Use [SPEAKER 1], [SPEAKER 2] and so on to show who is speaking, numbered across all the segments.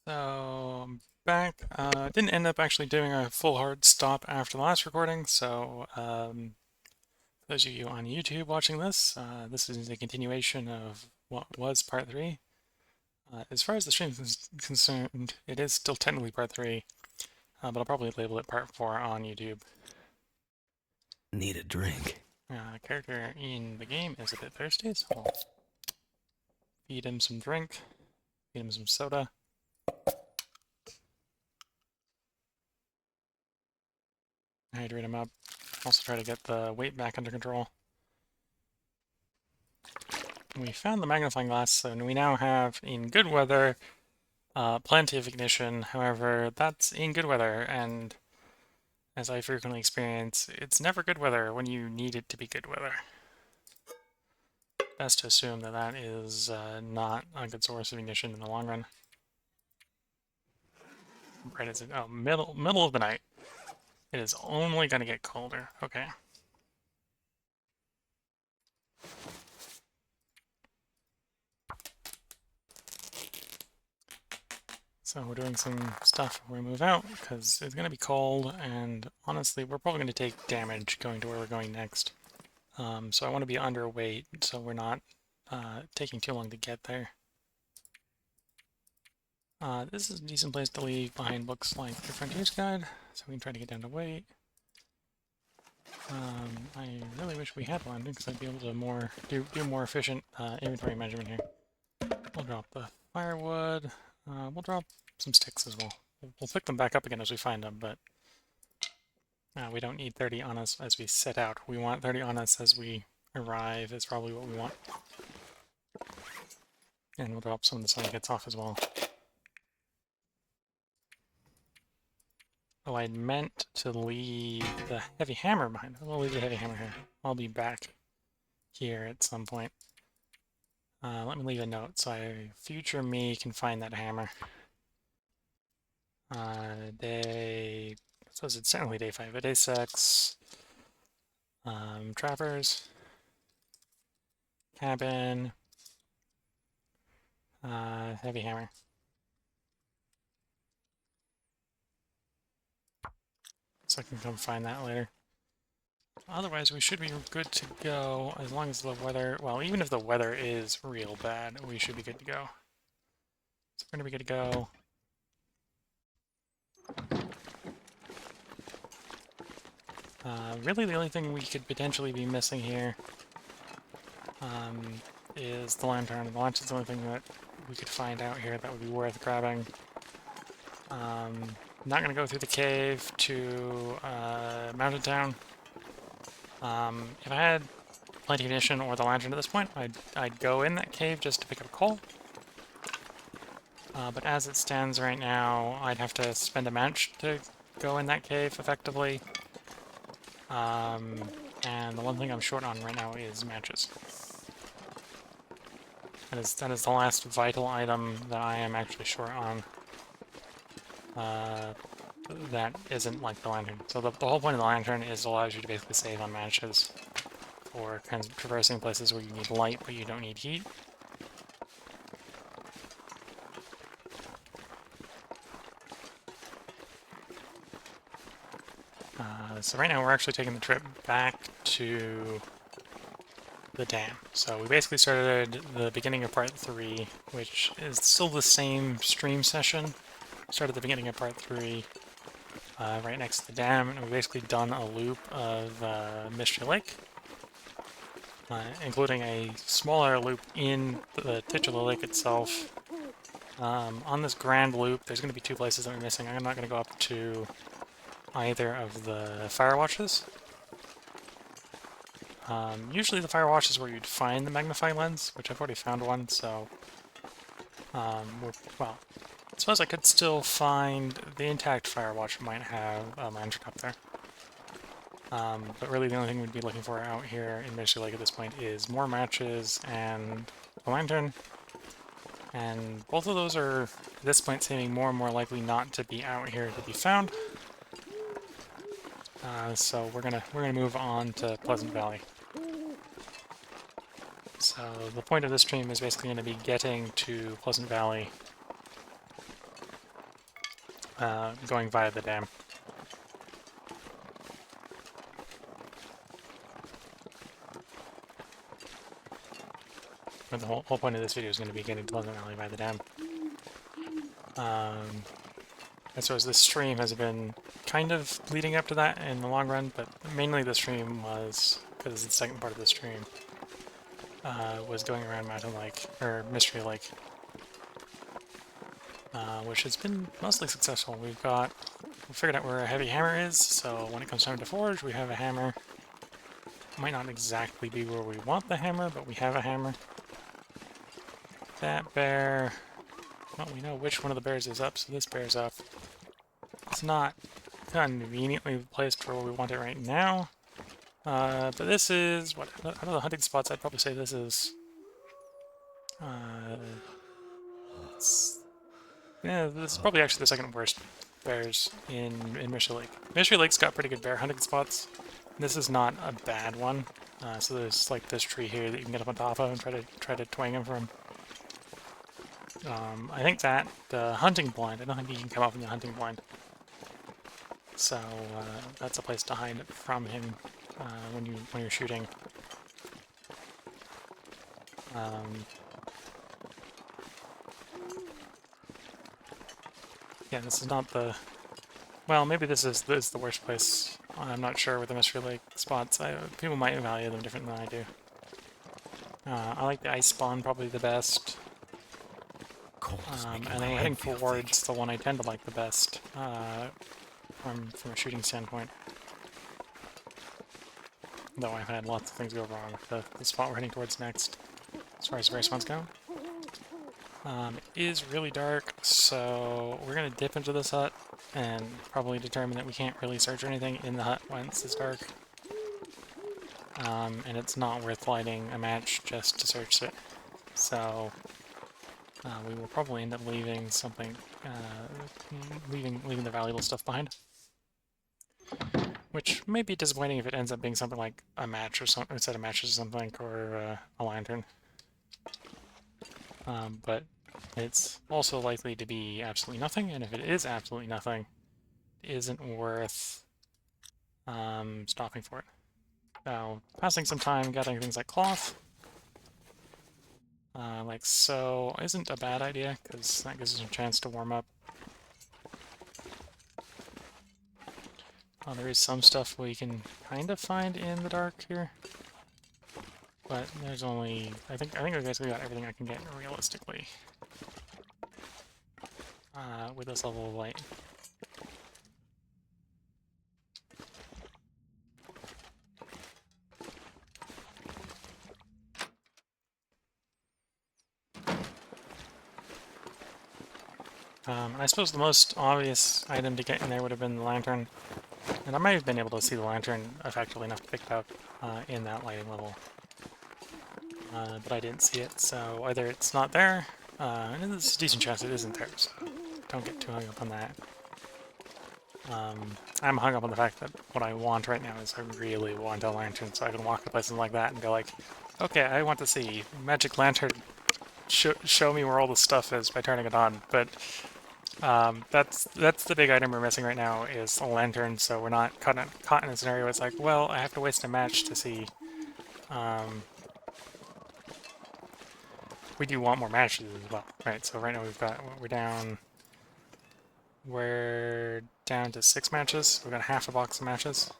[SPEAKER 1] So I'm back. Didn't end up actually doing a full hard stop after the last recording. So for those of you on YouTube watching this, this is a continuation of what was part three. As far as the stream is concerned, it is still technically part three, but I'll probably label it part four on YouTube.
[SPEAKER 2] Need a drink.
[SPEAKER 1] Character in the game is a bit thirsty, so I'll feed him some drink, feed him some soda. Hydrate him up. Also try to get the weight back under control. We found the magnifying glass, and we now have, in good weather, plenty of ignition. However, that's in good weather, and as I frequently experience, it's never good weather when you need it to be good weather. Best to assume that that is not a good source of ignition in the long run. Right as middle of the night. It is only going to get colder. Okay. So we're doing some stuff before we move out, because it's going to be cold, and honestly, we're probably going to take damage going to where we're going next. So I want to be underweight, so we're not taking too long to get there. This is a decent place to leave behind books like the Frontier's Guide, so we can try to get down to weight. I really wish we had one, because I'd be able to do more efficient inventory management here. We'll drop the firewood. We'll drop some sticks as well. We'll pick them back up again as we find them, but we don't need 30 on us as we set out. We want 30 on us as we arrive is probably what we want. And we'll drop some of the sun gets off as well. Oh, I meant to leave the heavy hammer behind. We'll leave the heavy hammer here. I'll be back here at some point. Let me leave a note so future me can find that hammer. I suppose it's certainly day 5, but day 6. Trappers. Cabin. Heavy hammer. So I can come find that later. Otherwise, we should be good to go as long as the weather, well, even if the weather is real bad, we should be good to go. So we're going to be good to go. Really, the only thing we could potentially be missing here is the lantern. The lantern's the only thing that we could find out here that would be worth grabbing. Not going to go through the cave to Mountain Town. If I had plenty of ignition or the lantern at this point, I'd go in that cave just to pick up coal. But as it stands right now, I'd have to spend a match to go in that cave effectively. And the one thing I'm short on right now is matches. That is the last vital item that I am actually short on. That isn't like the lantern. So the whole point of the lantern is it allows you to basically save on matches for kind of traversing places where you need light but you don't need heat. So right now we're actually taking the trip back to the dam. So we basically started the beginning of part 3, which is still the same stream session. Started the beginning of part 3 right next to the dam, and we've basically done a loop of Mystery Lake, including a smaller loop in the titular lake itself. On this grand loop, there's going to be 2 places that we're missing. I'm not going to go up to either of the fire watches. Usually the fire watch is where you'd find the magnifying lens, which I've already found one, so well, I suppose I could still find the intact fire watch might have a lantern up there. But really the only thing we'd be looking for out here in Mystery Lake at this point is more matches and a lantern. And both of those are, at this point, seeming more and more likely not to be out here to be found. So we're gonna move on to Pleasant Valley. So the point of this stream is basically going to be getting to Pleasant Valley going via the dam. But the whole point of this video is going to be getting to Pleasant Valley by the dam. And so as this stream has been kind of leading up to that in the long run, but mainly the stream was, because the second part of the stream, was going around Mountain Lake, or Mystery Lake, which has been mostly successful. We figured out where a heavy hammer is, so when it comes time to forge, we have a hammer. Might not exactly be where we want the hammer, but we have a hammer. That bear, well, we know which one of the bears is up, so this bear's up. It's not conveniently placed for where we want it right now. But this is, what, out of the hunting spots, I'd probably say this is, yeah, this is probably actually the second worst bears in Mystery Lake. Mystery Lake's got pretty good bear hunting spots. This is not a bad one. So there's like this tree here that you can get up on top of and try to twang him from. I think that the hunting blind, I don't think you can come up in the hunting blind. So that's a place to hide from him when you're shooting. Yeah, this is not the... Well, maybe this is the worst place. I'm not sure with the Mystery Lake spots. People might value them different than I do. I like the ice spawn probably the best. And then heading towards the one I tend to like the best from a shooting standpoint. Though I've had lots of things go wrong with the spot we're heading towards next, as far as race ones go. It is really dark, so we're going to dip into this hut and probably determine that we can't really search anything in the hut once it's dark. And it's not worth lighting a match just to search it. So we will probably end up leaving something, leaving the valuable stuff behind. Which may be disappointing if it ends up being something like a match or something, instead of matches or something, or a lantern. But it's also likely to be absolutely nothing, and if it is absolutely nothing, it isn't worth stopping for it. Now, passing some time gathering things like cloth, like so, isn't a bad idea, because that gives us a chance to warm up. There is some stuff we can kind of find in the dark here. But there's only, I think we basically got everything I can get realistically with this level of light. And I suppose the most obvious item to get in there would have been the lantern, and I might have been able to see the lantern effectively enough to pick it up in that lighting level. But I didn't see it, so either it's not there, and there's a decent chance it isn't there, so don't get too hung up on that. I'm hung up on the fact that what I want right now is I really want a lantern, so I can walk to places like that and go like, okay, I want to see magic lantern, show me where all the stuff is by turning it on, but that's the big item we're missing right now is a lantern, so we're not caught in a scenario where it's like, well, I have to waste a match to see. We do want more matches as well, right? So right now we're down to 6 matches. We've got half a box of matches.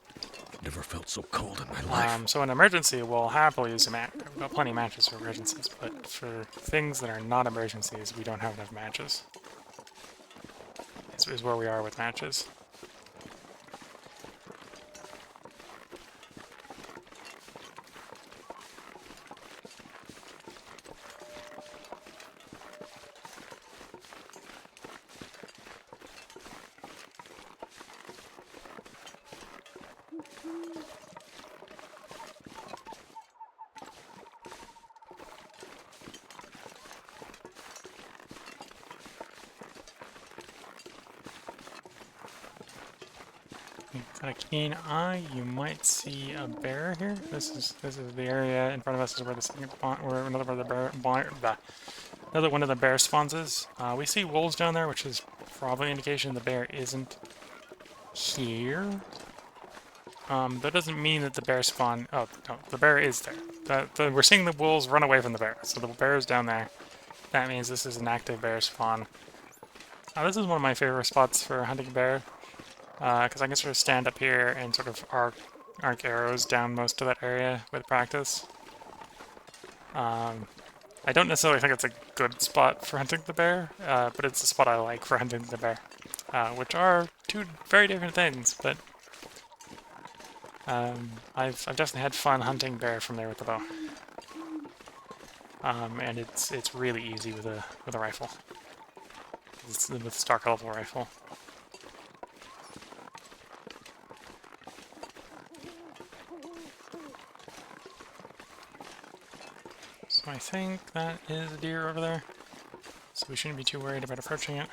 [SPEAKER 2] Never felt so cold in my life.
[SPEAKER 1] So in emergency, we'll happily use a match. We've got plenty of matches for emergencies, but for things that are not emergencies, we don't have enough matches. This is where we are with matches. Got a keen eye. You might see a bear here. This is the area in front of us is where the second where another where the bear know that one of the bear spawns is. We see wolves down there, which is probably an indication the bear isn't here. That doesn't mean that the bear spawn... Oh, no, the bear is there. We're seeing the wolves run away from the bear, so the bear is down there. That means this is an active bear spawn. This is one of my favorite spots for hunting bear, because I can sort of stand up here and sort of arc arrows down most of that area with practice. I don't necessarily think it's a good spot for hunting the bear, but it's a spot I like for hunting the bear, which are two very different things, but I've definitely had fun hunting bear from there with the bow. And it's really easy with a rifle. It's with a stock level rifle. So I think that is a deer over there. So we shouldn't be too worried about approaching it.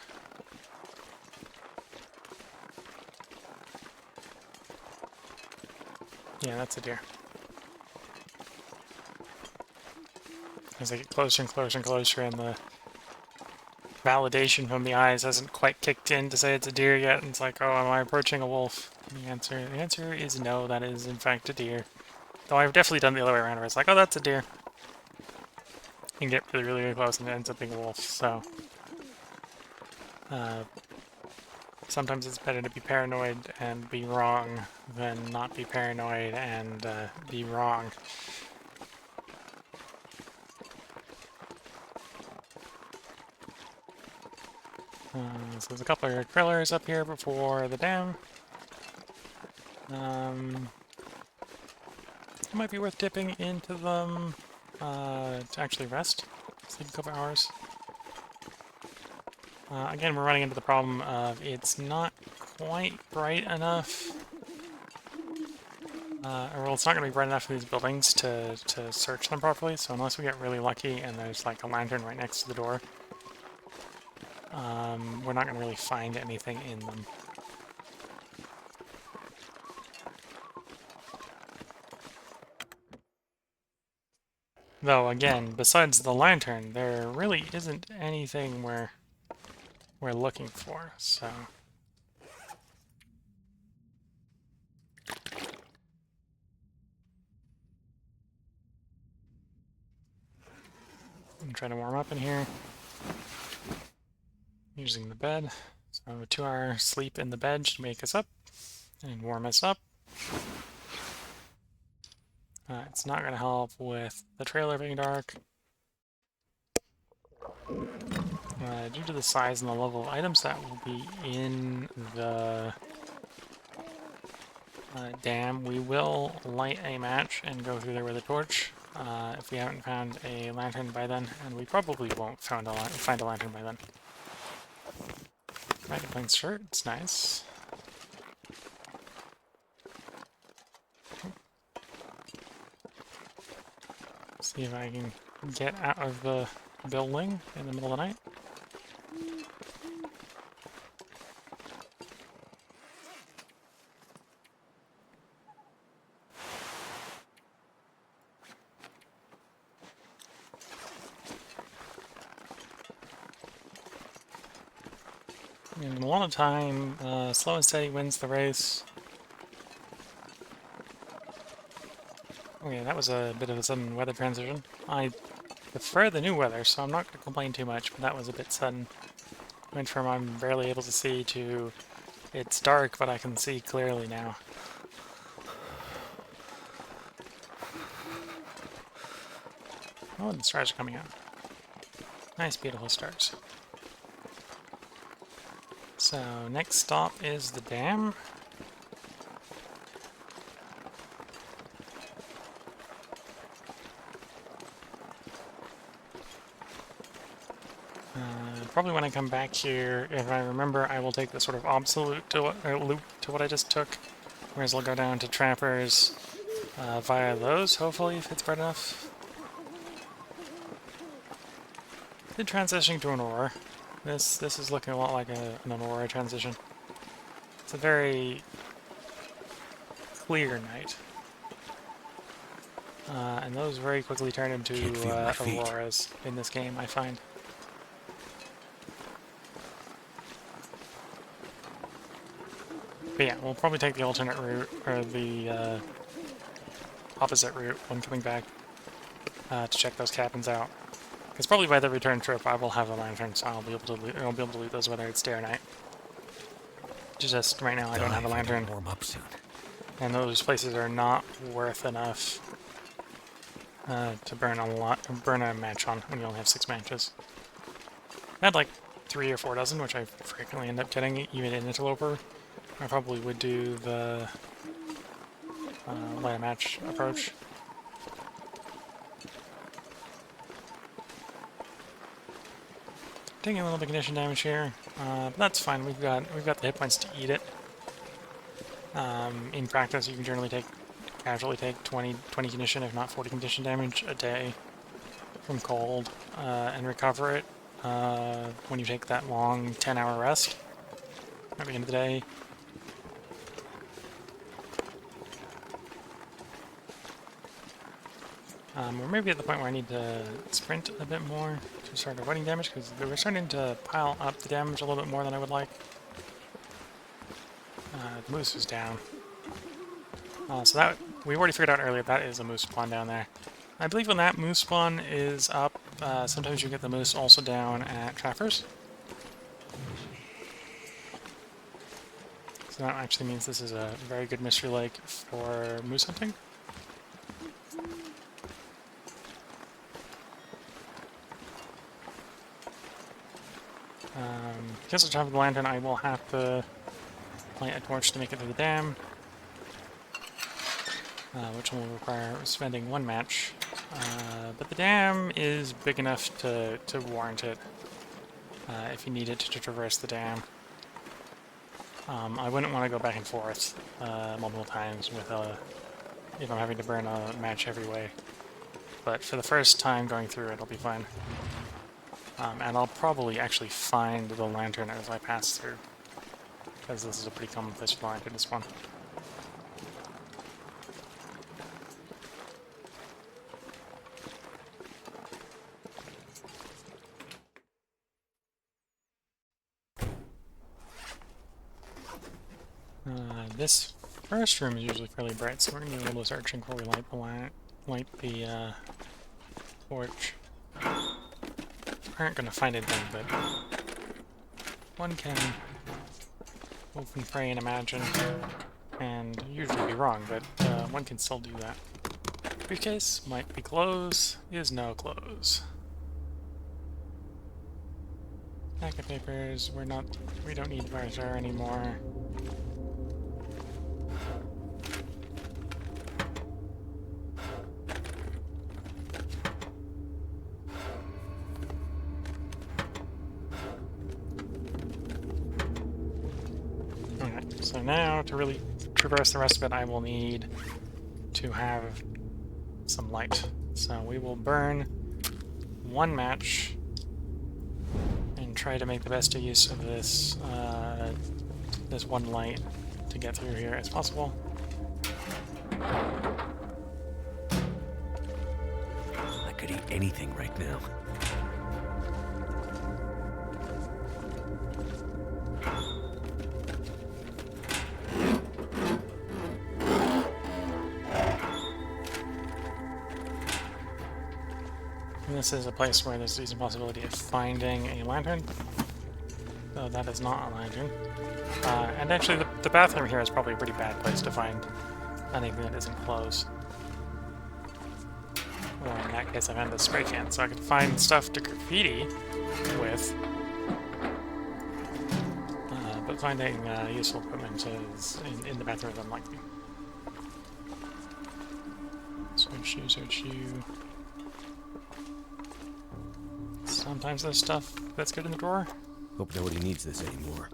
[SPEAKER 1] Yeah, that's a deer. As I get closer and closer and closer, and the validation from the eyes hasn't quite kicked in to say it's a deer yet, and it's like, oh, am I approaching a wolf? And the answer is no, that is in fact a deer. Though I've definitely done the other way around, where it's like, oh, that's a deer. You can get really, really, really close, and it ends up being a wolf, so... sometimes it's better to be paranoid and be wrong than not be paranoid and be wrong. So there's a couple of krillers up here before the dam. It might be worth dipping into them to actually rest. Sleep a couple hours. Again, we're running into the problem of it's not quite bright enough. Well, it's not going to be bright enough for these buildings to search them properly, so unless we get really lucky and there's like a lantern right next to the door, we're not going to really find anything in them. Though, again, besides the lantern, there really isn't anything we're looking for, so... I'm trying to warm up in here. Using the bed. So a 2-hour sleep in the bed should wake us up and warm us up. It's not going to help with the trailer being dark. Due to the size and the level of items that will be in the dam, we will light a match and go through there with a torch if we haven't found a lantern by then, and we probably won't find a lantern by then. Dragonflame shirt, it's nice. See if I can get out of the building in the middle of the night. In a lot of time, slow and steady wins the race. Oh yeah, that was a bit of a sudden weather transition. I prefer the new weather, so I'm not going to complain too much, but that was a bit sudden. Went from I'm barely able to see to it's dark, but I can see clearly now. Oh, the stars are coming out. Nice, beautiful stars. So, next stop is the dam. Probably when I come back here, if I remember, I will take the sort of absolute loop to what I just took. Whereas I'll go down to Trappers via those, hopefully, if it's bright enough. Did transitioning to an aurora. This is looking a lot like an aurora transition. It's a very clear night. And those very quickly turn into auroras in this game, I find. But yeah, we'll probably take the alternate route, or the opposite route when coming back to check those cabins out. Because probably by the return trip I will have a lantern, so I'll be able to loot those whether it's day or night. Just right now I don't have a lantern.
[SPEAKER 2] Warm up soon.
[SPEAKER 1] And those places are not worth enough to burn a match on when you only have 6 matches. I had like 3 or 4 dozen, which I frequently end up getting, even in Interloper. I probably would do the light a match approach. Taking a little bit of condition damage here, but that's fine. We've got the hit points to eat it. In practice, you can generally casually take 20 condition, if not 40 condition damage a day from cold, and recover it when you take that long 10-hour rest at the end of the day. We're maybe at the point where I need to sprint a bit more to start avoiding damage, because we're starting to pile up the damage a little bit more than I would like. The moose is down. So that, we already figured out earlier, that is a moose spawn down there. I believe when that moose spawn is up, sometimes you get the moose also down at Trappers. So that actually means this is a very good mystery lake for moose hunting. Because of the top of the lantern, I will have to light a torch to make it to the dam, which will require spending 1 match. But the dam is big enough to warrant it if you need it to traverse the dam. I wouldn't want to go back and forth multiple times with if I'm having to burn a match every way. But for the first time going through it, it'll be fine. And I'll probably actually find the lantern as I pass through, because this is a pretty common place for the lantern to spawn. This first room is usually fairly bright, so we're going to do a little searching before we light the torch. Aren't going to find anything, but one can hope and pray and imagine, and usually be wrong, but one can still do that. Briefcase might be clothes, is no clothes. Packet papers, we don't need Varzer anymore. So now, to really traverse the rest of it, I will need to have some light. So we will burn 1 match and try to make the best use of this this 1 light to get through here as possible.
[SPEAKER 2] I could eat anything right now.
[SPEAKER 1] This is a place where there's a decent possibility of finding a lantern, though that is not a lantern. And actually, the bathroom here is probably a pretty bad place to find anything that isn't clothes. Well, in that case, I found the spray can, so I could find stuff to graffiti with. But finding useful equipment is in the bathroom is unlikely. Search you, search you. Sometimes there's stuff that's good in the drawer.
[SPEAKER 2] Hope nobody needs this anymore.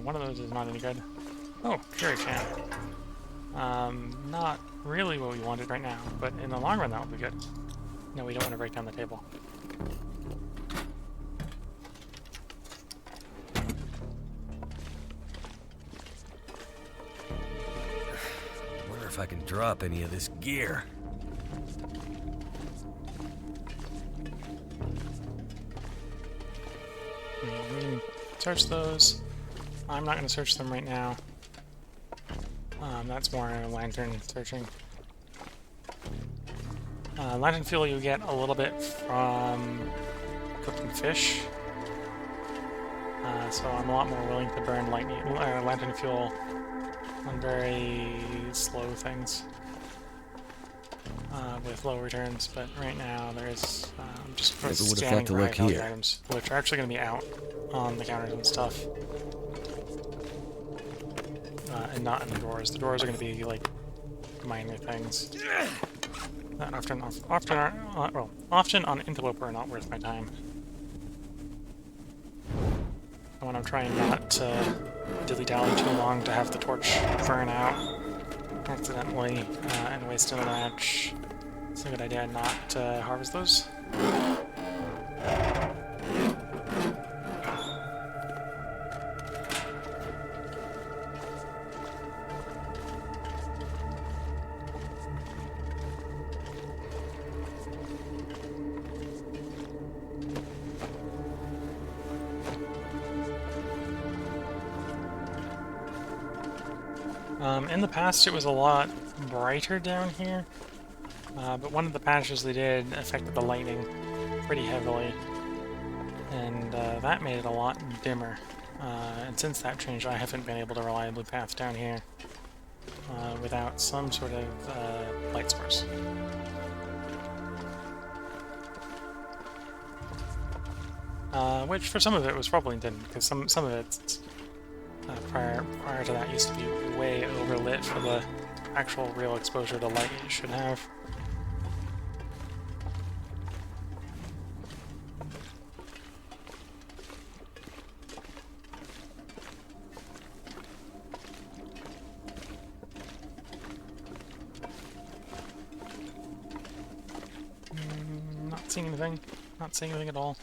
[SPEAKER 1] One of those is not any good. Oh, jerry can. Not really what we wanted right now, but in the long run that will be good. No, we don't want to break down the table.
[SPEAKER 2] Wonder if I can drop any of this gear.
[SPEAKER 1] We can search those. I'm not going to search them right now. That's more lantern searching. Lantern fuel you get a little bit from cooking fish. So I'm a lot more willing to burn lantern fuel on very slow things with low returns, but right now there's just
[SPEAKER 2] Never would have
[SPEAKER 1] scanning
[SPEAKER 2] thought to
[SPEAKER 1] for high
[SPEAKER 2] look
[SPEAKER 1] value
[SPEAKER 2] here.
[SPEAKER 1] items, which are actually going to be out on the counters and stuff, and not in the drawers. The drawers are going to be like minor things that often on Interloper are not worth my time. And when I'm trying not to dilly-dally too long to have the torch burn out accidentally and waste another match, it's a good idea not to harvest those. In the past, it was a lot brighter down here, but one of the patches they did affected the lighting pretty heavily, and that made it a lot dimmer. And since that change, I haven't been able to reliably path down here without some sort of light source. Which for some of it was probably intended, because some of it prior to that used to be way overlit for the actual real exposure to light it should have. Not seeing anything. Not seeing anything at all.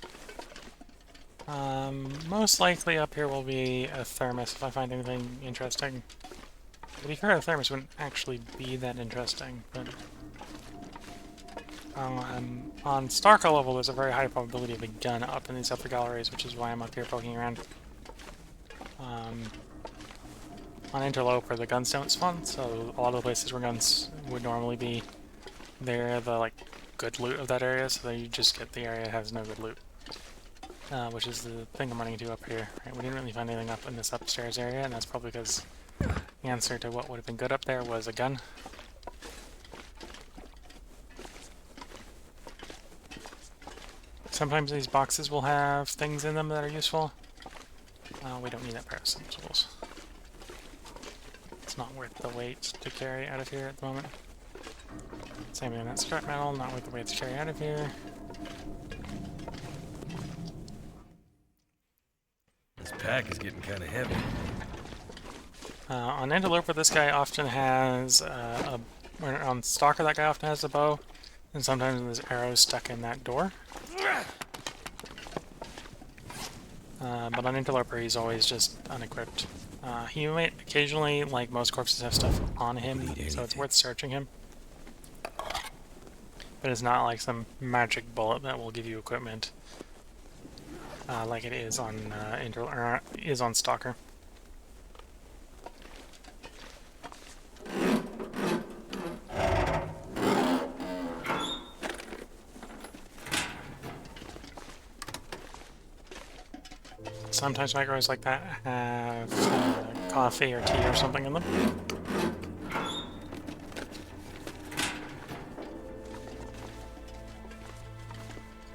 [SPEAKER 1] Most likely up here will be a thermos if I find anything interesting. To be fair, a thermos wouldn't actually be that interesting, but on Starker level there's a very high probability of a gun up in these upper galleries, which is why I'm up here poking around. On Interloper the guns don't spawn, so a lot of the places where guns would normally be, they're the like good loot of that area, so that you just get the area that has no good loot. Which is the thing I'm running into up here. Right? We didn't really find anything up in this upstairs area, and that's probably because the answer to what would have been good up there was a gun. Sometimes these boxes will have things in them that are useful. We don't need that pair of tools. It's not worth the weight to carry out of here at the moment. Same thing with that scrap metal, not worth the weight to carry out of here.
[SPEAKER 2] This pack is getting kind of heavy.
[SPEAKER 1] On Interloper, this guy often has on Stalker, that guy often has a bow, and sometimes there's arrows stuck in that door. But on Interloper, he's always just unequipped. He might occasionally, like most corpses, have stuff on him, so it's worth searching him. But it's not like some magic bullet that will give you equipment, like it is on on Stalker. Sometimes micros like that have coffee or tea or something in them.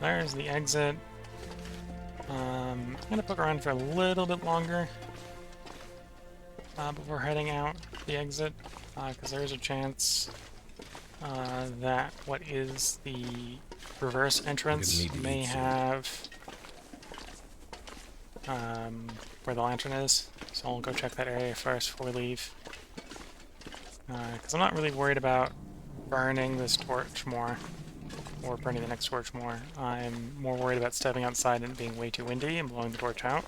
[SPEAKER 1] There's the exit. I'm gonna poke around for a little bit longer before heading out the exit, because there is a chance that what is the reverse entrance may have where the lantern is, so I'll go check that area first before we leave. Because I'm not really worried about burning this torch more, or burning the next torch more. I'm more worried about stepping outside and being way too windy and blowing the torch out.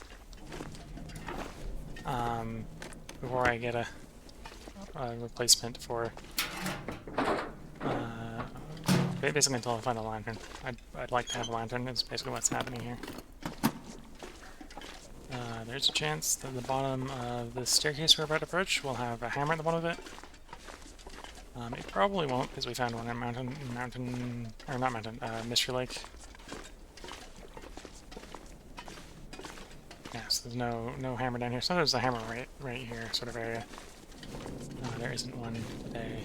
[SPEAKER 1] Before I get a replacement for... basically until I find a lantern. I'd like to have a lantern, is basically what's happening here. there's a chance that the bottom of the staircase we're about to approach will have a hammer at the bottom of it. It probably won't, because we found one at Mystery Lake. Yes, there's no hammer down here. So there's a hammer right here, sort of area. There isn't one today.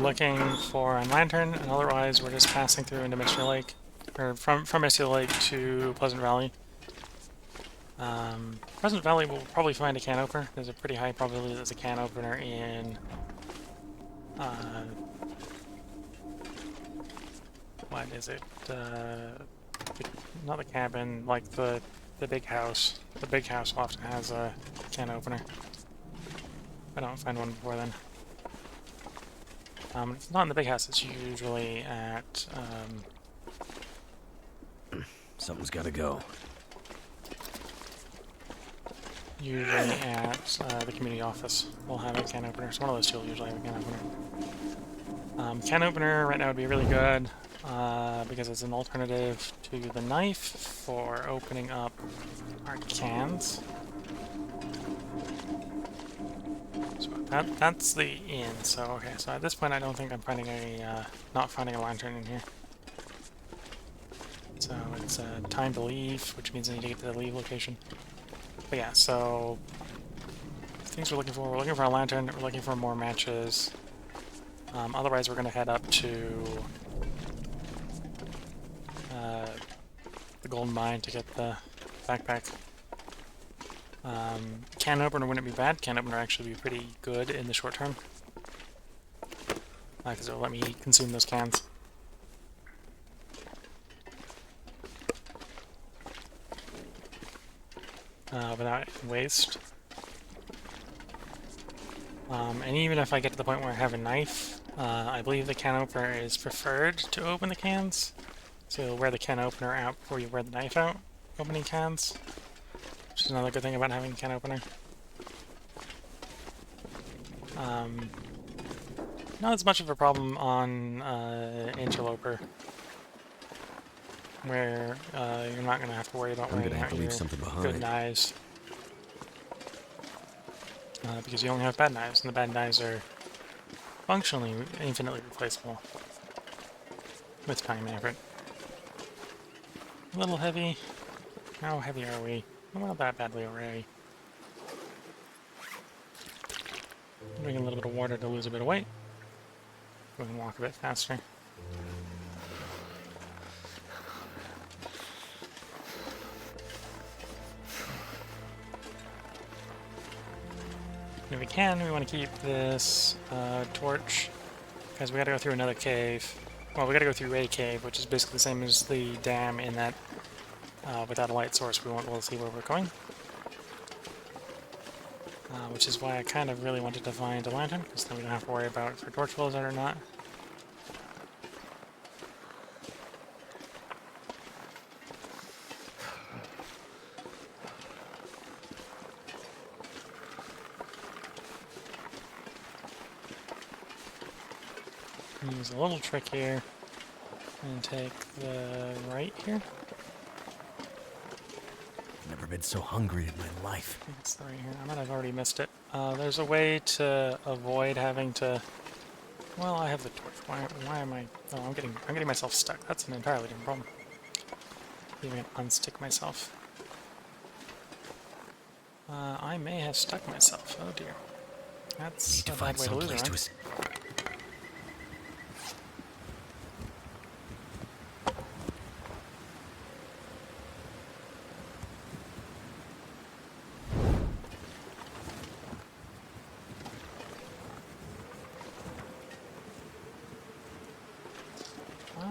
[SPEAKER 1] Looking for a lantern, and otherwise we're just passing through into Mystery Lake, or from Mystery Lake to Pleasant Valley. Pleasant Valley will probably find a can opener. There's a pretty high probability there's a can opener in what is it? Not the cabin, like the big house. The big house often has a can opener. If I don't find one before then. If it's not in the big house, it's usually at,
[SPEAKER 2] Something's gotta go.
[SPEAKER 1] Usually at the community office. We'll have a can opener. So one of those two will usually have a can opener. Can opener right now would be really good, because it's an alternative to the knife for opening up our cans. So that's the inn. So okay. So at this point, I don't think I'm finding not finding a lantern in here. So it's time to leave, which means I need to get to the leave location. But yeah. So things we're looking for. We're looking for a lantern. We're looking for more matches. Otherwise, we're gonna head up to the gold mine to get the backpack. Can opener wouldn't be bad. Can opener actually be pretty good in the short term, because it'll let me consume those cans. Without waste. And even if I get to the point where I have a knife, I believe the can opener is preferred to open the cans. So you'll wear the can opener out before you wear the knife out, opening cans. Which is another good thing about having a can opener. Not as much of a problem on Interloper, where you're not going to have to worry about wearing out your good knives. Because you only have bad knives, and the bad knives are functionally infinitely replaceable with time and effort. A little heavy. How heavy are we? We're not that badly already. Drinking a little bit of water to lose a bit of weight. We can walk a bit faster. If we can, we want to keep this torch, because we gotta go through another cave. Well, we gotta go through a cave, which is basically the same as the dam in that without a light source we won't be able to see where we're going. Which is why I kind of really wanted to find a lantern, because then we don't have to worry about if our torch flows out or not. Use a little trick here and take the right here.
[SPEAKER 2] Never been so hungry in my life.
[SPEAKER 1] I think it's the right here. I might have already missed it. There's a way to avoid having to. Well, I have the torch. Why am I? Oh, I'm getting myself stuck. That's an entirely different problem. Even unstick myself. I may have stuck myself. Oh dear. That's a bad way to lose it.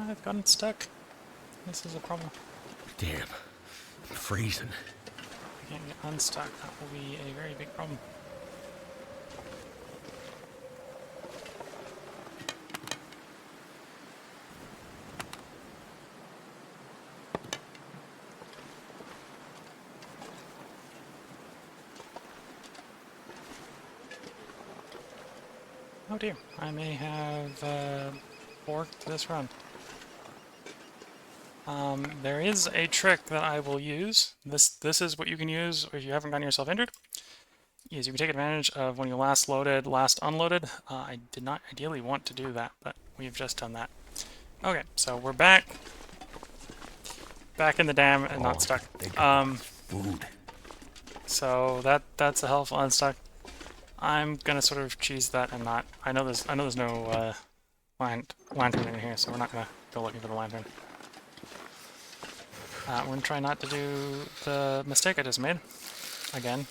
[SPEAKER 1] I've gotten stuck. This is a problem.
[SPEAKER 2] Damn. I'm freezing.
[SPEAKER 1] can't get unstuck. That will be a very big problem. Oh dear, I may have forked this run. There is a trick that I will use. This is what you can use if you haven't gotten yourself injured. Is you can take advantage of when you last loaded, last unloaded. I did not ideally want to do that, but we've just done that. Okay, so we're back in the dam and not stuck.
[SPEAKER 2] Food.
[SPEAKER 1] So that's a helpful unstuck. I'm gonna sort of cheese that and not. I know there's no lantern in here, so we're not gonna go looking for the lantern. We're gonna try not to do the mistake I just made again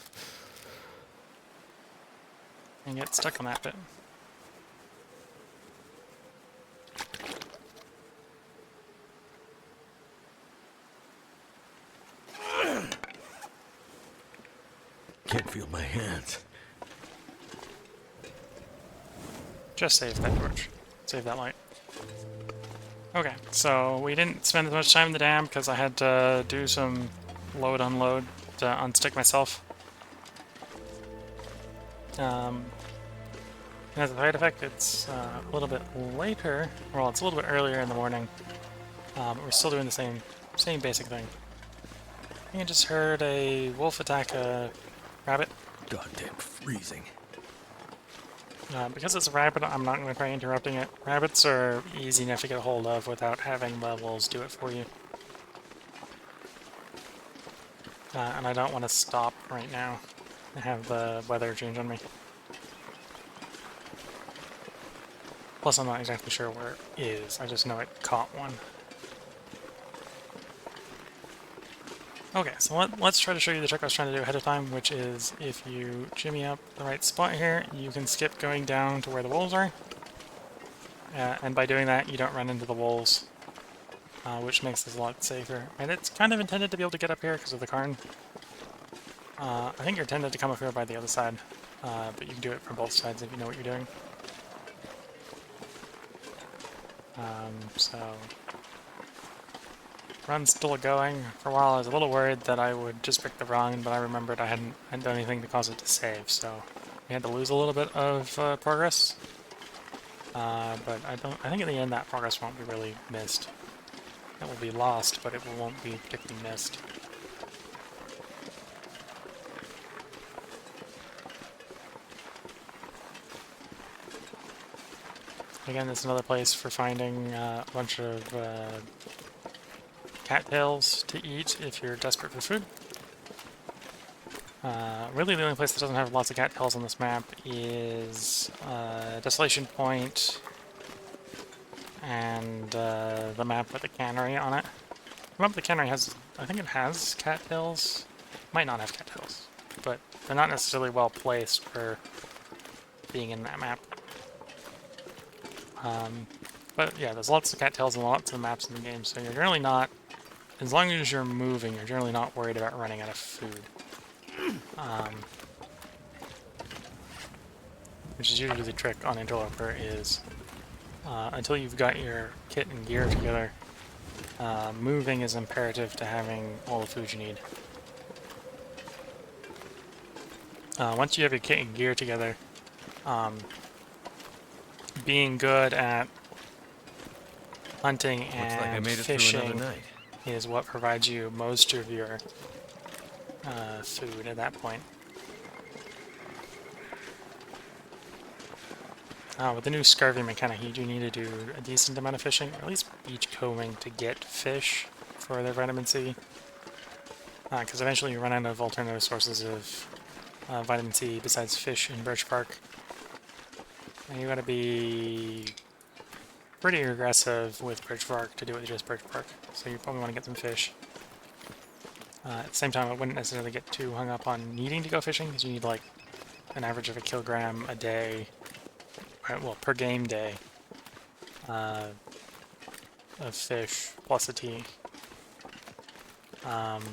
[SPEAKER 1] and get stuck on that bit.
[SPEAKER 2] Can't feel my hands.
[SPEAKER 1] Just save that torch. Save that light. Okay, so we didn't spend as much time in the dam because I had to do some load unload to unstick myself. And as a side effect, it's a little bit later. Well, it's a little bit earlier in the morning, but we're still doing the same basic thing. I think I just heard a wolf attack a rabbit.
[SPEAKER 2] Goddamn freezing.
[SPEAKER 1] Because it's a rabbit, I'm not going to try interrupting it. Rabbits are easy enough to get a hold of without having the wolves do it for you. And I don't want to stop right now and have the weather change on me. Plus, I'm not exactly sure where it is. I just know it caught one. Okay, so let's try to show you the trick I was trying to do ahead of time, which is if you jimmy up the right spot here, you can skip going down to where the wolves are. And by doing that, you don't run into the wolves, which makes this a lot safer. And it's kind of intended to be able to get up here because of the cairn. I think you're intended to come up here by the other side, but you can do it from both sides if you know what you're doing. So... run's still going. For a while I was a little worried that I would just pick the run, but I remembered I hadn't done anything to cause it to save, so we had to lose a little bit of progress. But I think in the end that progress won't be really missed. It will be lost, but it won't be particularly missed. Again, this is another place for finding a bunch of cattails to eat if you're desperate for food. Really the only place that doesn't have lots of cattails on this map is Desolation Point and the map with the cannery on it. The map with the cannery has, I think it has cattails. Might not have cattails, but they're not necessarily well placed for being in that map. But yeah, there's lots of cattails and lots of maps in the game, so you're generally not, as long as you're moving, you're generally not worried about running out of food. Which is usually the trick on Interloper is, until you've got your kit and gear together, moving is imperative to having all the food you need. Once you have your kit and gear together, being good at hunting and fishing is what provides you most of your food at that point. With the new scurvy mechanic, you do need to do a decent amount of fishing, or at least beach combing to get fish for their vitamin C. Because eventually you run out of alternative sources of vitamin C besides fish in Birch Bark. And you gotta be pretty aggressive with Birch Bark to do it with just Birch Bark, so you probably want to get some fish. At the same time, I wouldn't necessarily get too hung up on needing to go fishing, because you need like an average of 1 kilogram a day, well, per game day, of fish plus a tea. And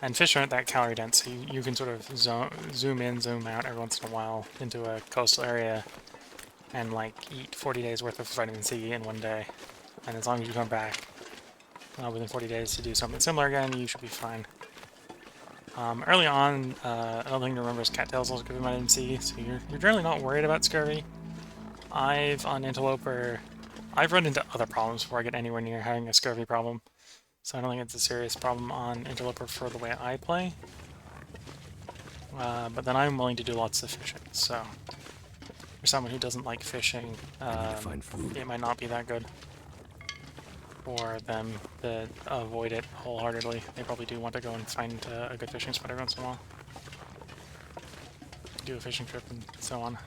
[SPEAKER 1] And fish aren't that calorie dense, so you can sort of zoom in, zoom out every once in a while into a coastal area and like eat 40 days worth of vitamin C in one day. And as long as you come back within 40 days to do something similar again, you should be fine. Early on, another thing to remember is cattails also give you vitamin C, so you're generally not worried about scurvy. On Interloper, I've run into other problems before I get anywhere near having a scurvy problem. So I don't think it's a serious problem on Interloper for the way I play. But then I'm willing to do lots of fishing, so for someone who doesn't like fishing, it might not be that good for them to avoid it wholeheartedly. They probably do want to go and find a good fishing spot every once in a while. Do a fishing trip and so on.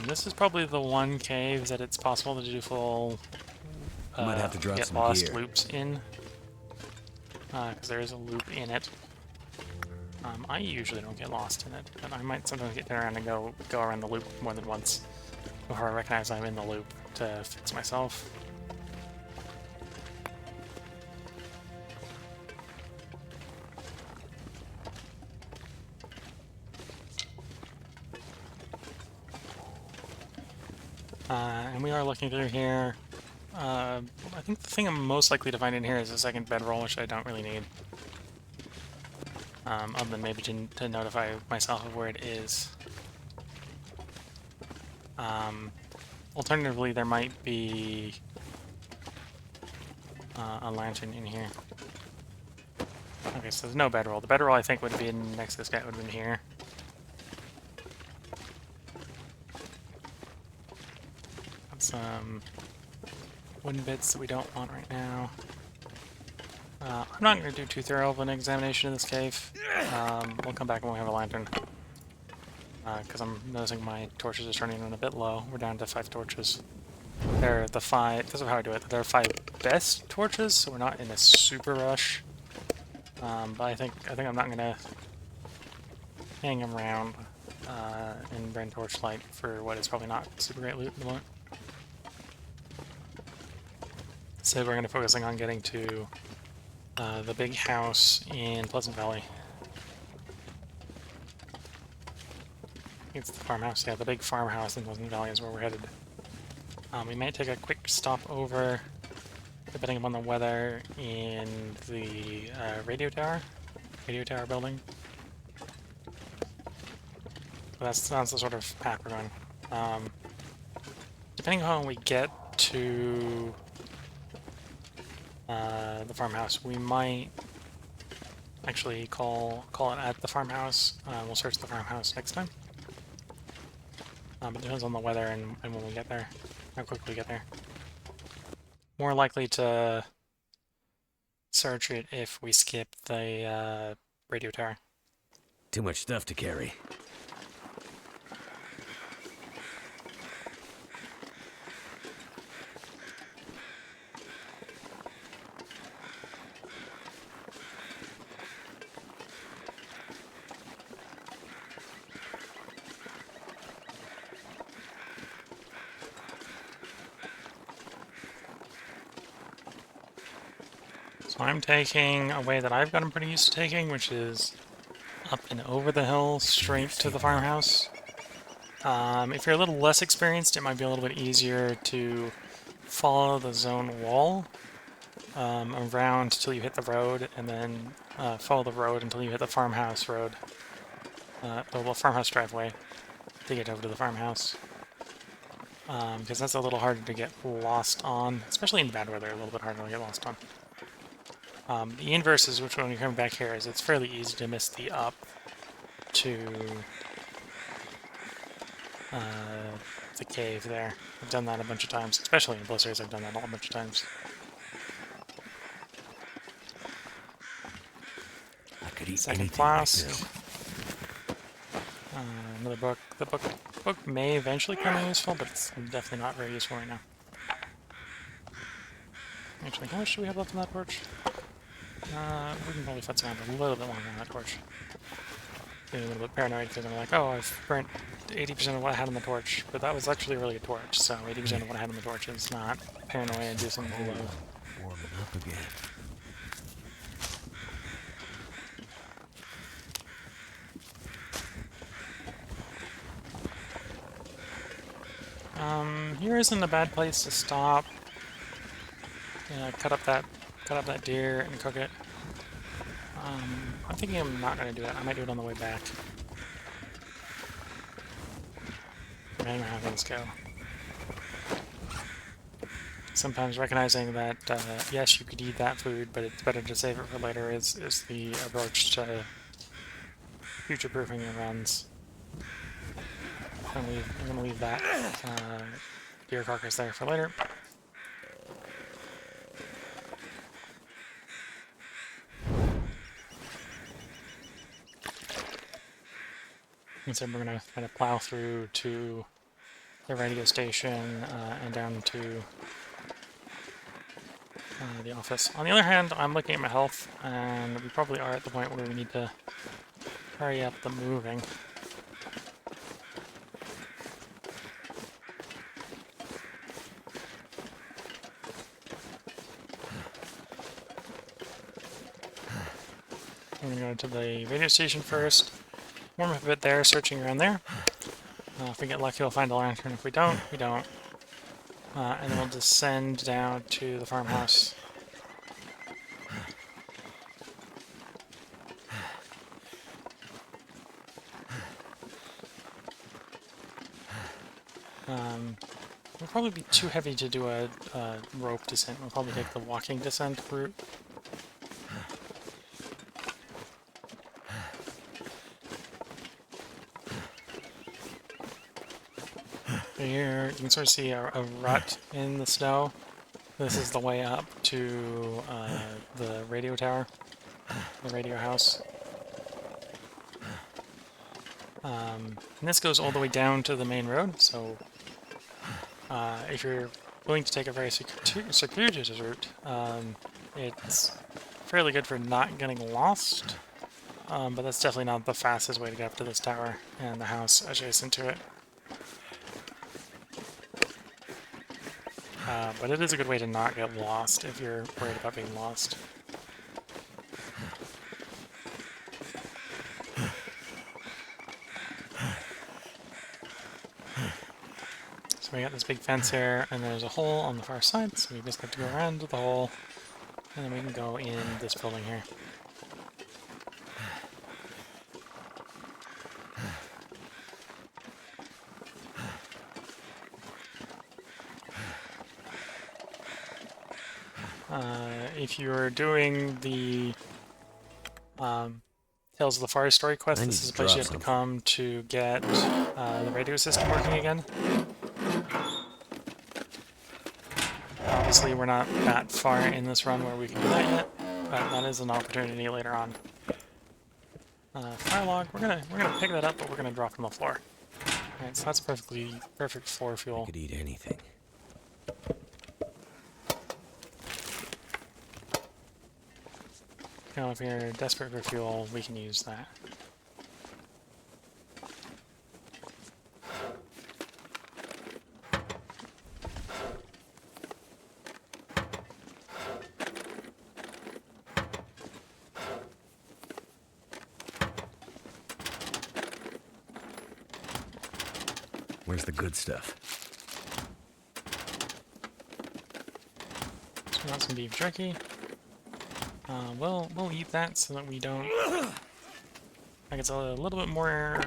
[SPEAKER 1] This is probably the one cave that it's possible to do full
[SPEAKER 2] might have to drop
[SPEAKER 1] get
[SPEAKER 2] some
[SPEAKER 1] lost
[SPEAKER 2] gear.
[SPEAKER 1] loops in, because there is a loop in it. I usually don't get lost in it, but I might sometimes get around and go around the loop more than once before I recognize I'm in the loop to fix myself. And we are looking through here. I think the thing I'm most likely to find in here is a second bedroll, which I don't really need. Other than maybe to notify myself of where it is. Alternatively, there might be a lantern in here. Okay, so there's no bedroll. The bedroll I think would have been next to this guy, would have been here. Got some wooden bits that we don't want right now. I'm not going to do too thorough of an examination of this cave. We'll come back when we have a lantern. Because I'm noticing my torches are turning in a bit low. We're down to 5 torches. They're the 5, this is how I do it, they're 5 best torches, so we're not in a super rush. But I think I'm not going to hang around and burn torchlight for what is probably not super great loot at the moment. So we're going to be focusing on getting to the big house in Pleasant Valley. It's the farmhouse, yeah, the big farmhouse in Pleasant Valley is where we're headed. We might take a quick stop over, depending upon the weather, in the radio tower building. That's the sort of path we're going. Depending on when we get to the farmhouse, we might actually call it at the farmhouse. We'll search the farmhouse next time. But it depends on the weather and when we get there, how quickly we get there. More likely to search it if we skip the radio tower.
[SPEAKER 2] Too much stuff to carry.
[SPEAKER 1] So I'm taking a way that I've gotten pretty used to taking, which is up and over the hill, straight to the farmhouse. If you're a little less experienced, it might be a little bit easier to follow the zone wall around till you hit the road, and then follow the road until you hit the farmhouse road, the farmhouse driveway to get over to the farmhouse. Because that's a little harder to get lost on, especially in bad weather, a little bit harder to get lost on. The inverse is, which when you're coming back here, is it's fairly easy to miss the up to the cave there. I've done that a bunch of times, especially in blizzards. I've done that a bunch of times.
[SPEAKER 2] I could eat
[SPEAKER 1] Second
[SPEAKER 2] anything
[SPEAKER 1] flask.
[SPEAKER 2] right
[SPEAKER 1] Another book. The book may eventually become useful, but it's definitely not very useful right now. Actually, how much do we have left on that torch? We can probably futz around a little bit longer on that torch. Getting a little bit paranoid because I'm like, oh, I've burnt 80% of what I had on the torch, but that was actually a really good torch, so 80% of what I had on the torch is not paranoia inducing below.
[SPEAKER 2] Warming up again.
[SPEAKER 1] Here isn't a bad place to stop. Cut up that deer and cook it. I'm thinking I'm not going to do that. I might do it on the way back. Depending on how things go. Sometimes recognizing that, yes, you could eat that food, but it's better to save it for later is the approach to future-proofing your runs. I'm gonna leave that deer carcass there for later. Instead, we're gonna kind of plow through to the radio station and down to the office. On the other hand, I'm looking at my health, and we probably are at the point where we need to hurry up the moving. I'm gonna go to the radio station first, warm up a bit there, searching around there. If we get lucky, we'll find a lantern. If we don't, we don't. And then we'll descend down to the farmhouse. It'll probably be too heavy to do a rope descent. We'll probably take the walking descent route. Here you can sort of see a rut in the snow. This is the way up to the radio tower, the radio house. And this goes all the way down to the main road, so if you're willing to take a very circuitous route, it's fairly good for not getting lost, but that's definitely not the fastest way to get up to this tower and the house adjacent to it. But it is a good way to not get lost if you're worried about being lost. So we got this big fence here, and there's a hole on the far side, so we just have to go around the hole, and then we can go in this building here. If you're doing the Tales of the Forest story quest, this is a place you have to come to get the radio system working again. Obviously, we're not that far in this run where we can do that yet, but that is an opportunity later on. Fire log, we're gonna pick that up, but we're gonna drop it on the floor. Alright, so that's perfect floor fuel.
[SPEAKER 2] I could eat anything.
[SPEAKER 1] Now, if you're desperate for fuel, we can use that.
[SPEAKER 2] Where's the good stuff?
[SPEAKER 1] So we got some beef jerky. We'll eat that so that we don't... Like, it's a little bit more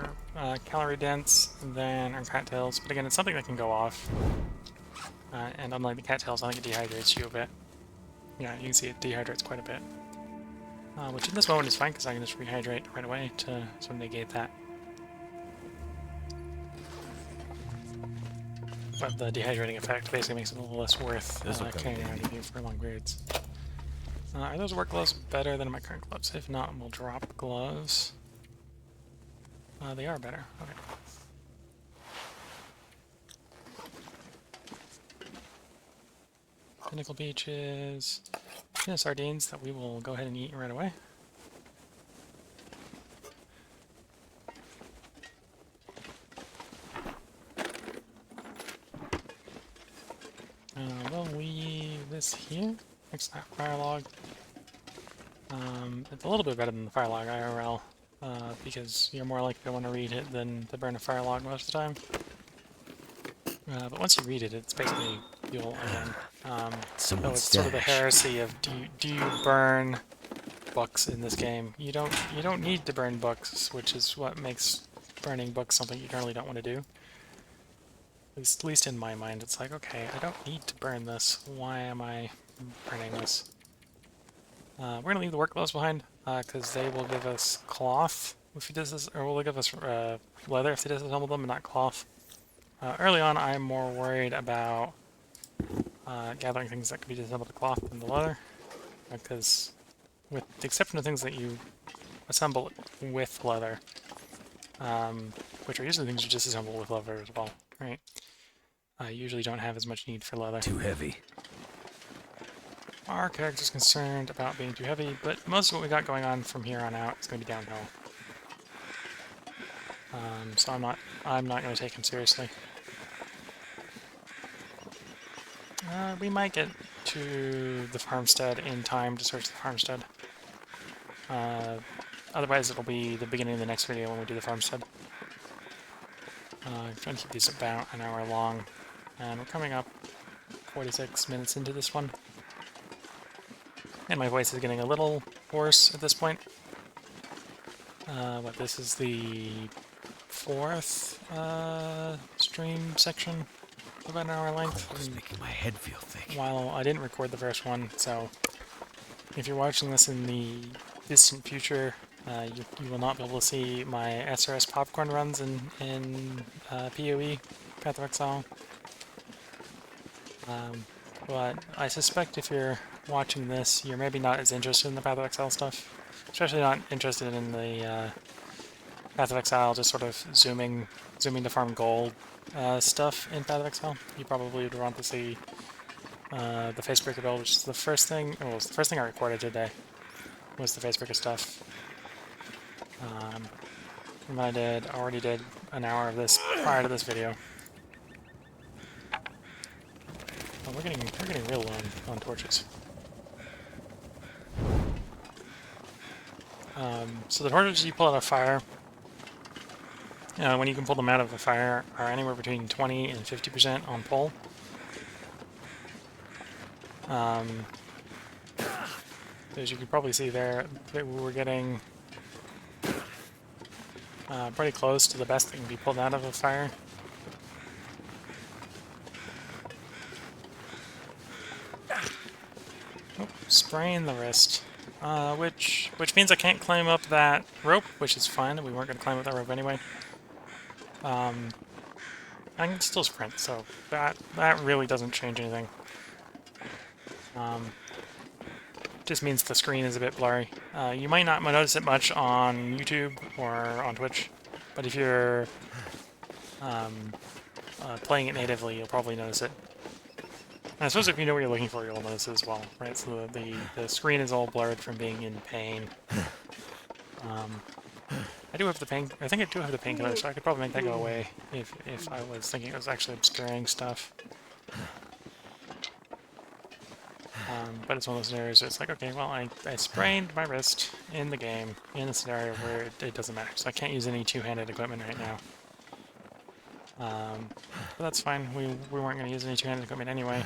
[SPEAKER 1] calorie dense than our cattails, but again, it's something that can go off. And unlike the cattails, I think it dehydrates you a bit. Yeah, you can see it dehydrates quite a bit. Which in this moment is fine, because I can just rehydrate right away to sort of negate that. But the dehydrating effect basically makes it a little less worth carrying around with you for long periods. Are those work gloves better than my current gloves? If not, we'll drop gloves. They are better. Okay. Pinnacle peaches. Sardines that we will go ahead and eat right away. We'll leave this here. Next to that fire log. It's a little bit better than the fire log IRL, because you're more likely to want to read it than to burn a fire log most of the time. But once you read it, it's basically fuel again. So
[SPEAKER 2] Someone's
[SPEAKER 1] it's sort of the
[SPEAKER 2] stash.
[SPEAKER 1] heresy of do you burn books in this game? You don't need to burn books, which is what makes burning books something you generally don't want to do. At least in my mind, it's like, okay, I don't need to burn this. Why am I burning this? We're gonna leave the work gloves behind because they will give us cloth if he does this, or will give us leather if he disassemble them, and not cloth. Early on, I'm more worried about gathering things that could be disassembled to cloth than the leather, because with the exception of things that you assemble with leather, which are usually things you disassemble with leather as well, right? I usually don't have as much need for leather.
[SPEAKER 2] Too heavy.
[SPEAKER 1] Our character's concerned about being too heavy, but most of what we got going on from here on out is going to be downhill. So I'm not going to take him seriously. We might get to the farmstead in time to search the farmstead. Otherwise, it'll be the beginning of the next video when we do the farmstead. I'm trying to keep these about an hour long, and we're coming up 46 minutes into this one. And my voice is getting a little hoarse at this point. But this is the fourth stream section of about an hour length.
[SPEAKER 2] Cold is making my head feel thick.
[SPEAKER 1] While I didn't record the first one, so if you're watching this in the distant future, you will not be able to see my SRS popcorn runs in PoE, Path of Exile. But I suspect if you're watching this, you're maybe not as interested in the Path of Exile stuff. Especially not interested in the Path of Exile, just sort of zooming to farm gold stuff in Path of Exile. You probably would want to see the Facebreaker build, which is the first thing. Well, it was the first thing I recorded today. Was the Facebreaker stuff. And I already did an hour of this prior to this video. Oh, we're getting real low on torches. So the torches you pull out of fire, when you can pull them out of a fire, are anywhere between 20 and 50% on pull. As you can probably see there, we were getting pretty close to the best that can be pulled out of a fire. Oh, spraying the wrist. Which means I can't climb up that rope, which is fine. We weren't going to climb up that rope anyway. I can still sprint, so that really doesn't change anything. Just means the screen is a bit blurry. You might not notice it much on YouTube or on Twitch, but if you're playing it natively, you'll probably notice it. And I suppose if you know what you're looking for, you'll notice it as well, right? So the screen is all blurred from being in pain. I do have the pain. I think I do have the painkiller, so I could probably make that go away if I was thinking it was actually obscuring stuff. But it's one of those scenarios where it's like, okay, well, I sprained my wrist in the game, in a scenario where it doesn't matter, so I can't use any two-handed equipment right now. But that's fine, we weren't going to use any two-handed equipment anyway.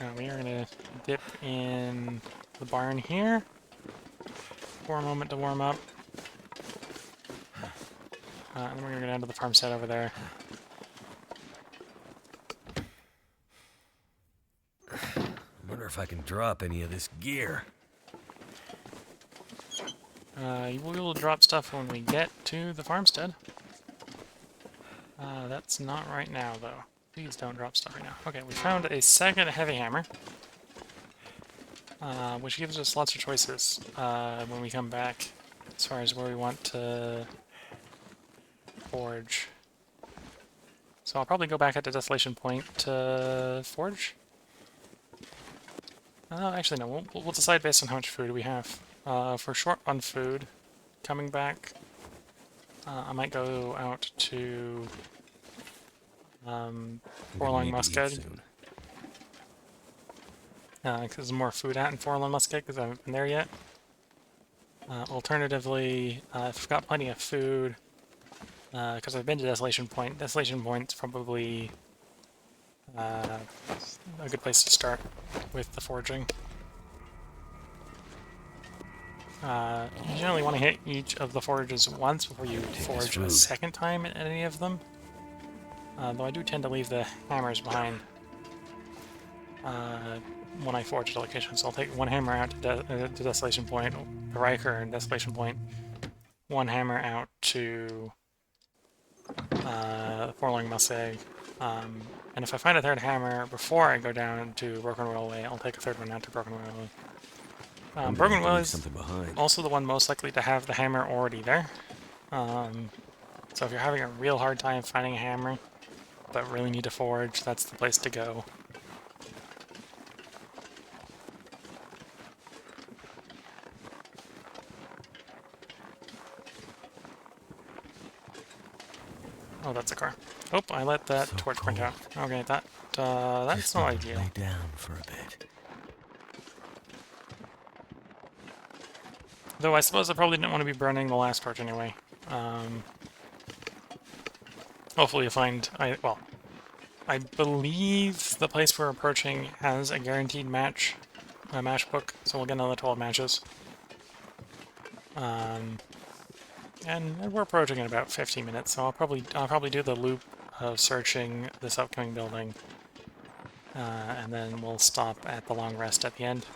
[SPEAKER 1] Now we are going to dip in the barn here for a moment to warm up. And then we're going to go down to the farmstead over there.
[SPEAKER 2] I wonder if I can drop any of this gear.
[SPEAKER 1] We will drop stuff when we get to the farmstead. That's not right now, though. Please don't drop stuff right now. Okay, we found a second heavy hammer, which gives us lots of choices when we come back as far as where we want to forge. So I'll probably go back at the Desolation Point to forge. Actually, no, we'll decide based on how much food we have. If we're short on food, coming back, I might go out to Forlorn Musket. Because there's more food out in Forlorn Musket because I haven't been there yet. Alternatively, if I've got plenty of food, because I've been to Desolation Point's probably a good place to start with the foraging. You generally want to hit each of the forages once before you forage a second time at any of them. Though I do tend to leave the hammers behind when I forage at a location. So I'll take one hammer out to Desolation Point, the Riker and Desolation Point, one hammer out to Forlorn Museg. And if I find a third hammer before I go down to Broken Railway, I'll take a third one out to Broken Railway. Broken Railway is also the one most likely to have the hammer already there. So if you're having a real hard time finding a hammer, but really need to forage, that's the place to go. Oh, that's a car. Oh, I let that torch print out. Okay, that's no ideal.
[SPEAKER 2] Lay down for a bit.
[SPEAKER 1] Though I suppose I probably didn't want to be burning the last torch anyway. Hopefully you'll find... I believe the place we're approaching has a guaranteed match book, so we'll get another 12 matches. And we're approaching in about 15 minutes, so I'll probably do the loop of searching this upcoming building, and then we'll stop at the long rest at the end.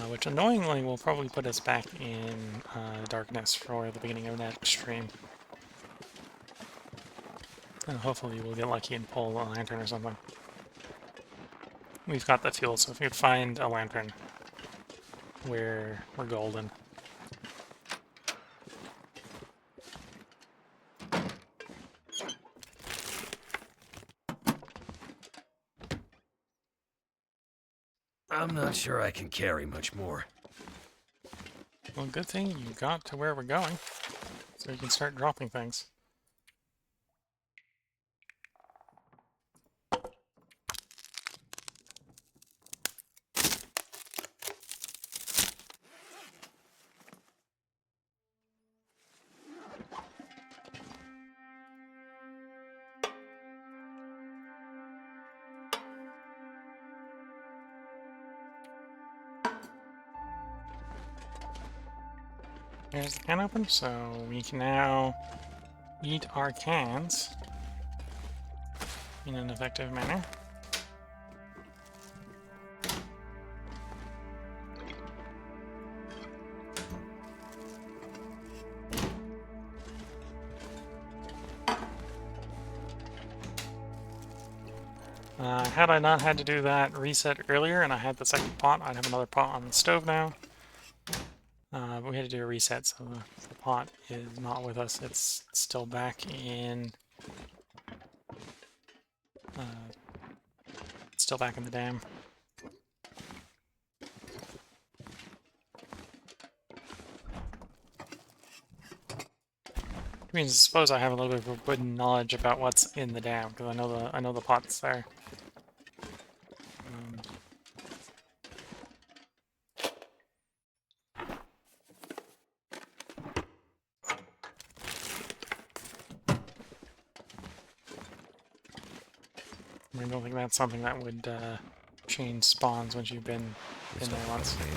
[SPEAKER 1] Which annoyingly will probably put us back in darkness for the beginning of next stream. And hopefully we'll get lucky and pull a lantern or something. We've got the fuel, so if we could find a lantern, we're golden.
[SPEAKER 2] I'm not sure I can carry much more.
[SPEAKER 1] Well, good thing you got to where we're going, so you can start dropping things. There's the can open, so we can now eat our cans in an effective manner. Had I not had to do that reset earlier and I had the second pot, I'd have another pot on the stove now. But we had to do a reset, so the pot is not with us. It's still back in... still back in the dam. Which means I suppose I have a little bit of forbidden knowledge about what's in the dam, because I know the pot's there. I don't think that's something that would change spawns once you've been in there once.
[SPEAKER 2] Maybe.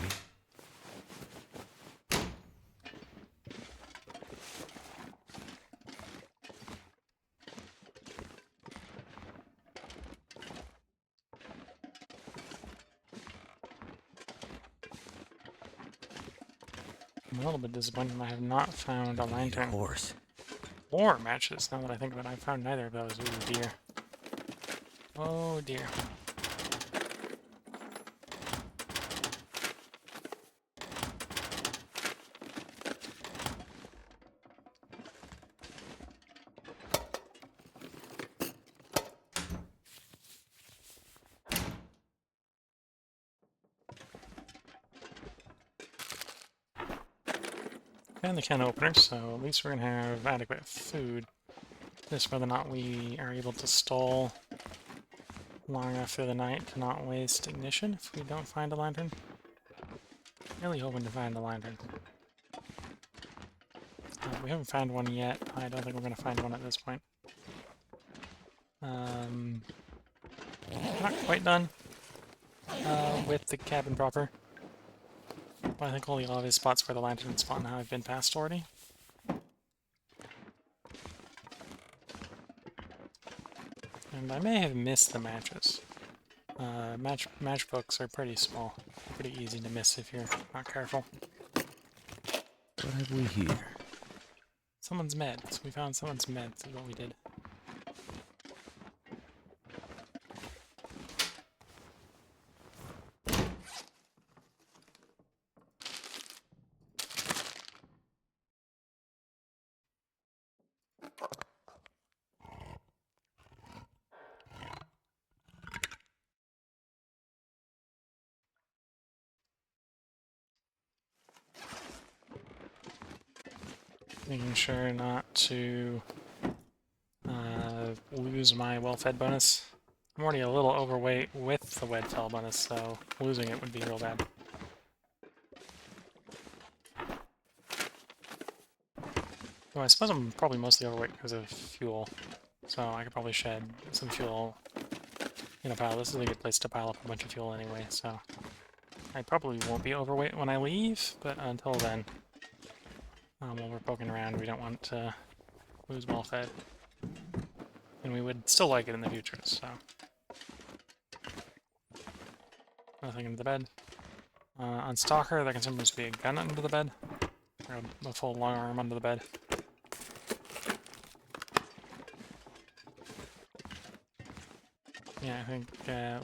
[SPEAKER 1] I'm a little bit disappointed I have not found a lantern.
[SPEAKER 2] Horse.
[SPEAKER 1] Or matches, now that I think of it. I found neither of those. Ooh, dear. Oh, dear. And the can opener, so at least we're going to have adequate food. Just whether or not we are able to stall long enough through the night to not waste ignition if we don't find a lantern. Really hoping to find a lantern. We haven't found one yet. I don't think we're going to find one at this point. Not quite done with the cabin proper. But I think all the obvious spots where the lantern would spawn now have been passed already. And I may have missed the matches. Matchbooks are pretty small. Pretty easy to miss if you're not careful.
[SPEAKER 2] What have we here?
[SPEAKER 1] Someone's meds. We found someone's meds is what we did. Making sure not to lose my well-fed bonus. I'm already a little overweight with the wed fell bonus, so losing it would be real bad. Well, I suppose I'm probably mostly overweight because of fuel, so I could probably shed some fuel in a pile. This is a good place to pile up a bunch of fuel anyway, so I probably won't be overweight when I leave, but until then, while we're poking around, we don't want to lose well-fed. And we would still like it in the future, so... Nothing under the bed. On Stalker, there can sometimes be a gun under the bed. Or a full long arm under the bed. Yeah, I think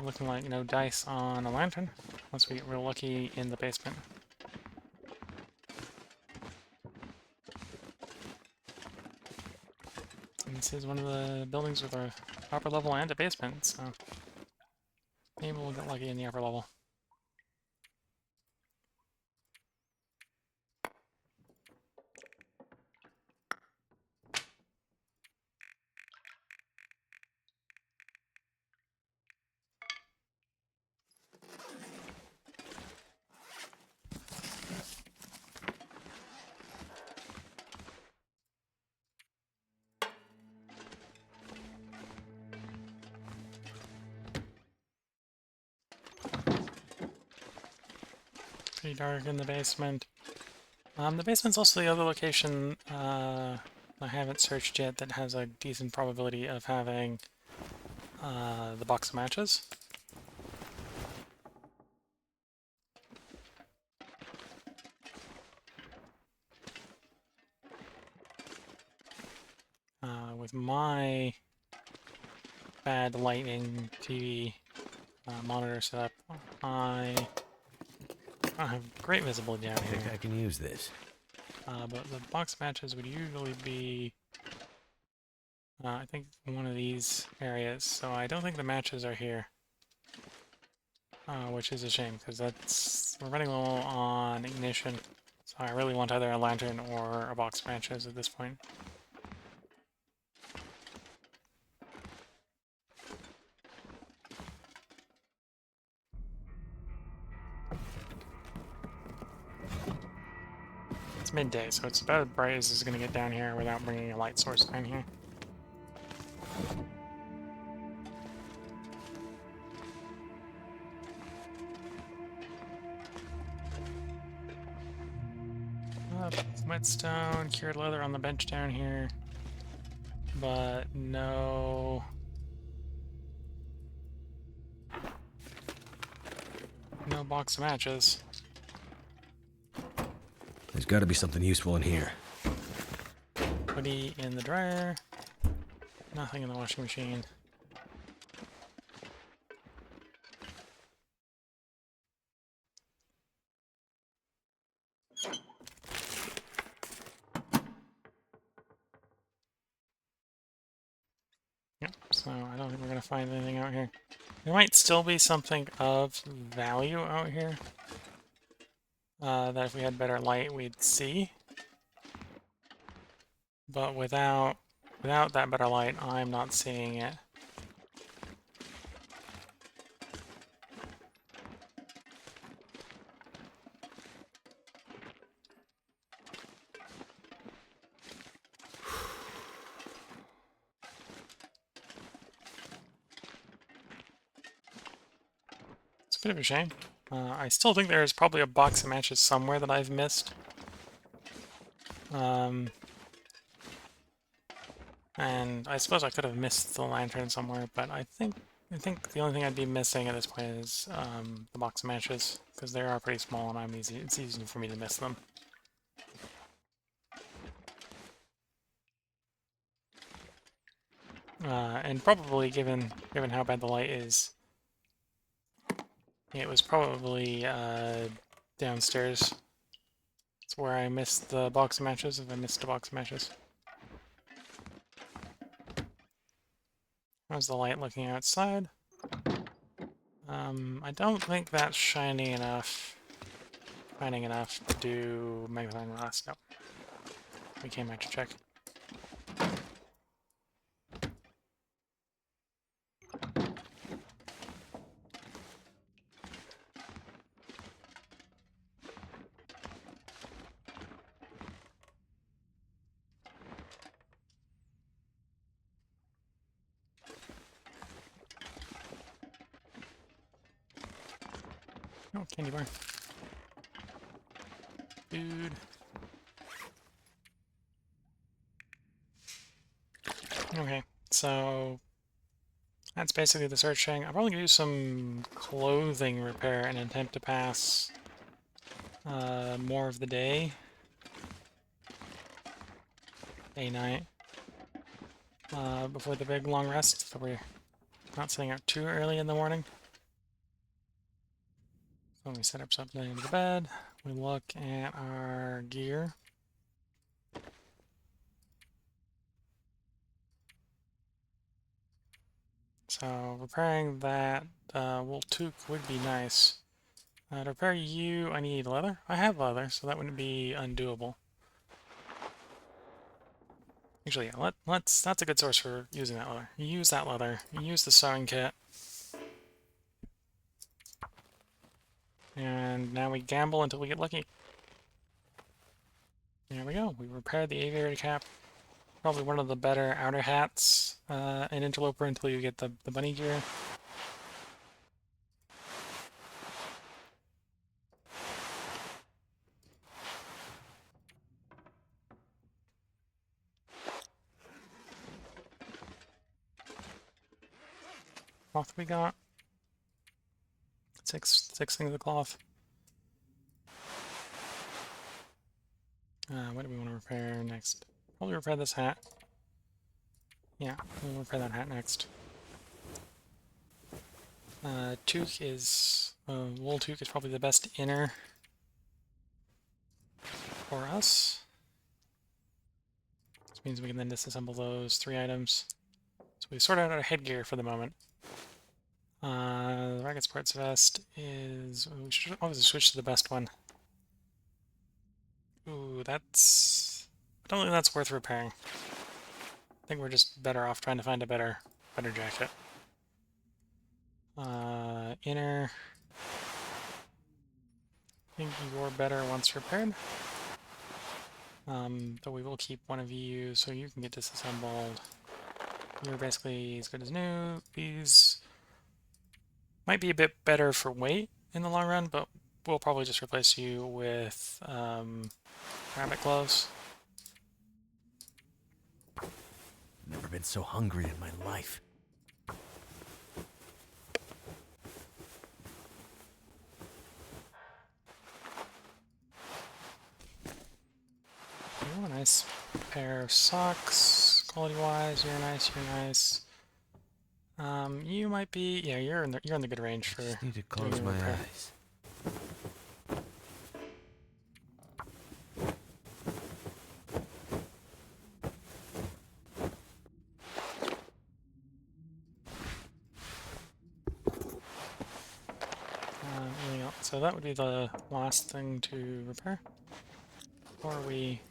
[SPEAKER 1] looking like no dice on a lantern, unless we get real lucky in the basement. And this is one of the buildings with a upper level and a basement, so maybe we'll get lucky in the upper level. Pretty dark in the basement. The basement's also the other location I haven't searched yet that has a decent probability of having the box of matches. With my bad lighting TV monitor setup, I don't have great visibility down
[SPEAKER 2] I think
[SPEAKER 1] here.
[SPEAKER 2] I can use this.
[SPEAKER 1] But the box matches would usually be, I think, one of these areas. So I don't think the matches are here, which is a shame because we're running low on ignition. So I really want either a lantern or a box of matches at this point. It's midday, so it's about as bright as it's going to get down here without bringing a light source down here. Whetstone, cured leather on the bench down here, but no box of matches.
[SPEAKER 2] There's got to be something useful in here.
[SPEAKER 1] Hoodie in the dryer, nothing in the washing machine. Yep, so I don't think we're going to find anything out here. There might still be something of value out here that if we had better light we'd see. But without that better light, I'm not seeing it. a bit of a shame. I still think there's probably a box of matches somewhere that I've missed. And I suppose I could have missed the lantern somewhere, but I think the only thing I'd be missing at this point is the box of matches, because they are pretty small and it's easy for me to miss them. And probably given how bad the light is, it was probably downstairs. It's where I missed the box of matches, if I missed a box of matches. How's the light looking outside? I don't think that's shining enough to do magnifying glass. No. We came out to check. Oh, candy bar. Dude. Okay, so that's basically the searching. I'm probably gonna do some clothing repair and attempt to pass more of the day. Night. Before the big long rest, so we're not sitting out too early in the morning. So we set up something into the bed. We look at our gear. So repairing that wool toque would be nice. To repair you, I need leather. I have leather, so that wouldn't be undoable. Actually, yeah, that's a good source for using that leather. You use that leather. You use the sewing kit. And now we gamble until we get lucky. There we go. We repaired the aviator cap. Probably one of the better outer hats in Interloper until you get the bunny gear. Cloth we got. Six things of cloth. What do we want to repair next? Probably repair this hat. Yeah, we'll repair that hat next. Toque is... wool toque is probably the best inner for us. This means we can then disassemble those 3 items. So we sort out our headgear for the moment. The ragged sports vest is... we should obviously switch to the best one. Ooh, that's... I don't think that's worth repairing. I think we're just better off trying to find a better jacket. Inner... I think you're better once repaired. But we will keep one of you so you can get disassembled. You're basically as good as new. These might be a bit better for weight in the long run, but we'll probably just replace you with rabbit gloves.
[SPEAKER 2] Never been so hungry in my life.
[SPEAKER 1] Oh, a nice pair of socks, quality-wise. You're nice. You're nice. You might be. Yeah, you're in the good range for.
[SPEAKER 2] Just need to close my eyes.
[SPEAKER 1] So that would be the last thing to repair. Or we...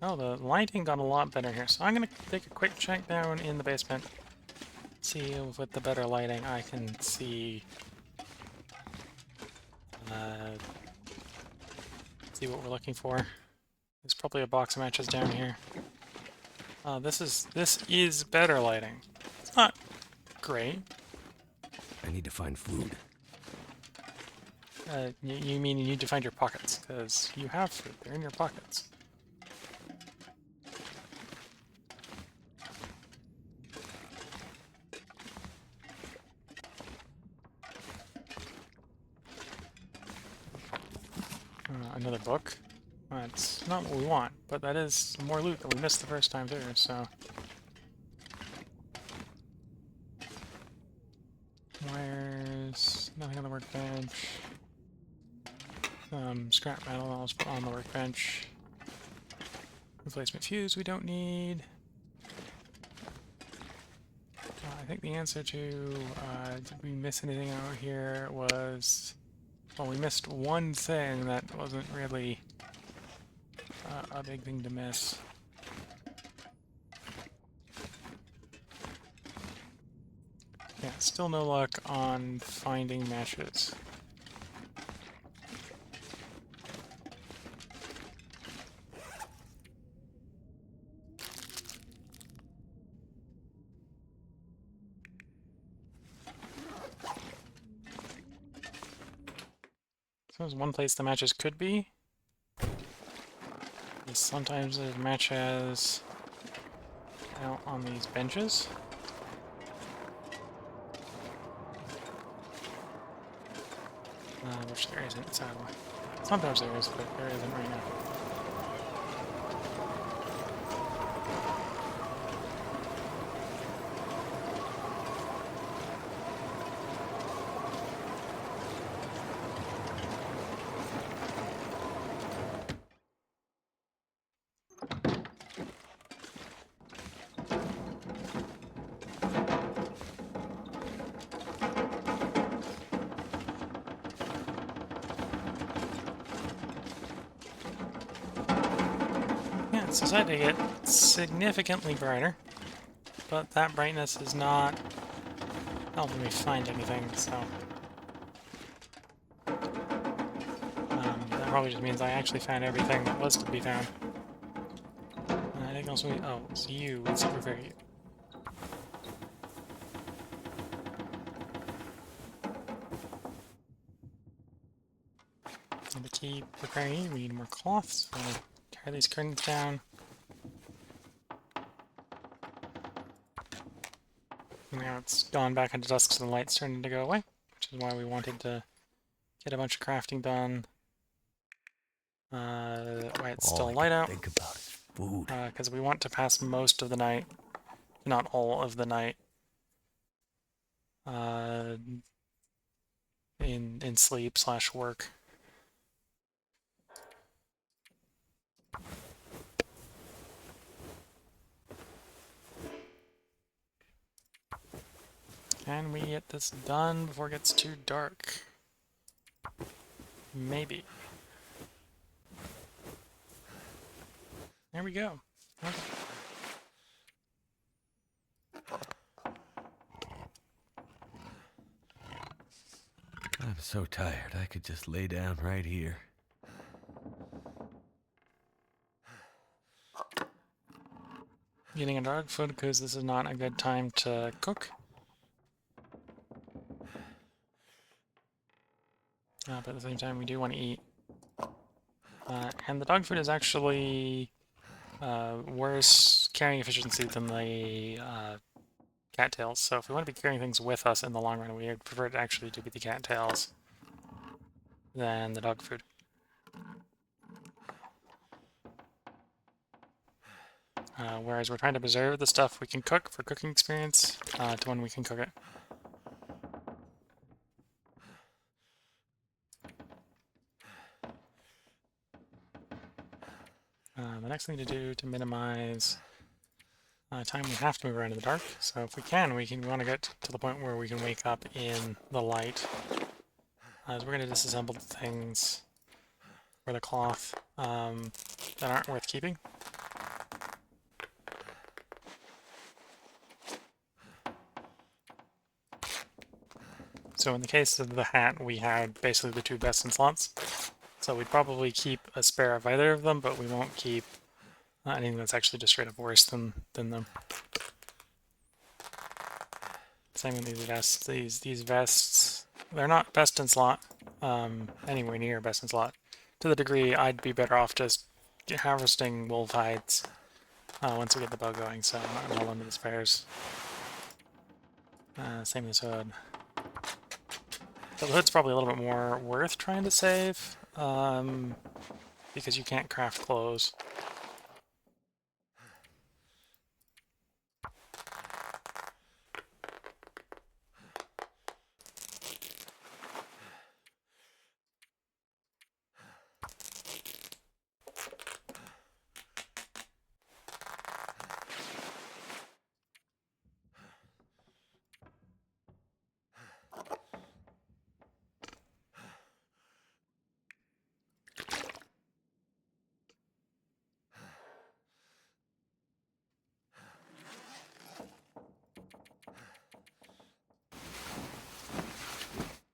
[SPEAKER 1] Oh, the lighting got a lot better here. So I'm going to take a quick check down in the basement. See if with the better lighting I can see... see what we're looking for. There's probably a box of matches down here. This is better lighting. It's not great.
[SPEAKER 2] I need to find food.
[SPEAKER 1] You mean you need to find your pockets, because you have food. They're in your pockets. Another book. That's not what we want, but that is more loot that we missed the first time through, so... Wires... nothing on the workbench. Scrap metal I'll just put on the workbench. Replacement fuse we don't need. I think the answer to did we miss anything out here was... well, we missed one thing that wasn't really a big thing to miss. Yeah, still no luck on finding meshes. So there's one place the matches could be. Is sometimes there's matches out on these benches. Which there isn't, sadly. Sometimes there is, but there isn't right now. Yeah, it's decided to get significantly brighter, but that brightness is not helping me find anything, so... that probably just means I actually found everything that was to be found. Anything else we... oh, it's you. Let's prepare you. And to keep preparing you, we need more cloth, so I'm gonna tear these curtains down. Now it's gone back into dusk, so the light's starting to go away, which is why we wanted to get a bunch of crafting done. Why it's still light out.
[SPEAKER 2] Think about it. Food.
[SPEAKER 1] Because we want to pass most of the night, not all of the night, in sleep / work. Can we get this done before it gets too dark? Maybe. There we go. Okay.
[SPEAKER 2] I'm so tired, I could just lay down right here.
[SPEAKER 1] Getting a dog food because this is not a good time to cook. But at the same time, we do want to eat. And the dog food is actually worse carrying efficiency than the cattails. So if we want to be carrying things with us in the long run, we would prefer it actually to be the cattails than the dog food. Whereas we're trying to preserve the stuff we can cook for cooking experience to when we can cook it. The next thing to do to minimize time we have to move around in the dark. So if we want to get to the point where we can wake up in the light. As we're going to disassemble the things for the cloth that aren't worth keeping. So in the case of the hat, we had basically the two best in slots. So we'd probably keep a spare of either of them, but we won't keep anything that's actually just straight up worse than them. Same with these vests. These vests, they're not best in slot, anywhere near best in slot. To the degree I'd be better off just harvesting wolf hides once we get the bow going, so I'm not gonna hold on to the spares. Same with this hood. So the hood's probably a little bit more worth trying to save, because you can't craft clothes.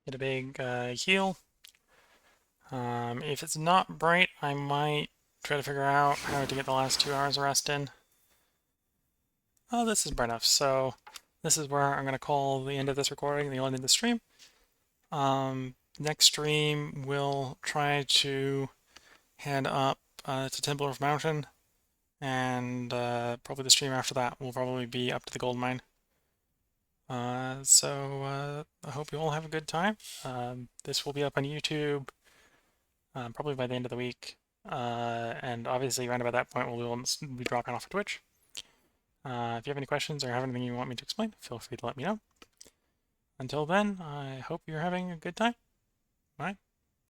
[SPEAKER 1] Get a big heal. If it's not bright, I might try to figure out how to get the last 2 hours of rest in. Oh, this is bright enough, so this is where I'm going to call the end of this recording, the end of the stream. Next stream, we'll try to head up to Timberwolf Mountain, and probably the stream after that will probably be up to the gold mine. So I hope you all have a good time. This will be up on YouTube probably by the end of the week, and obviously around about that point we'll be dropping off of Twitch. If you have any questions or have anything you want me to explain, feel free to let me know. Until then, I hope you're having a good time. Bye.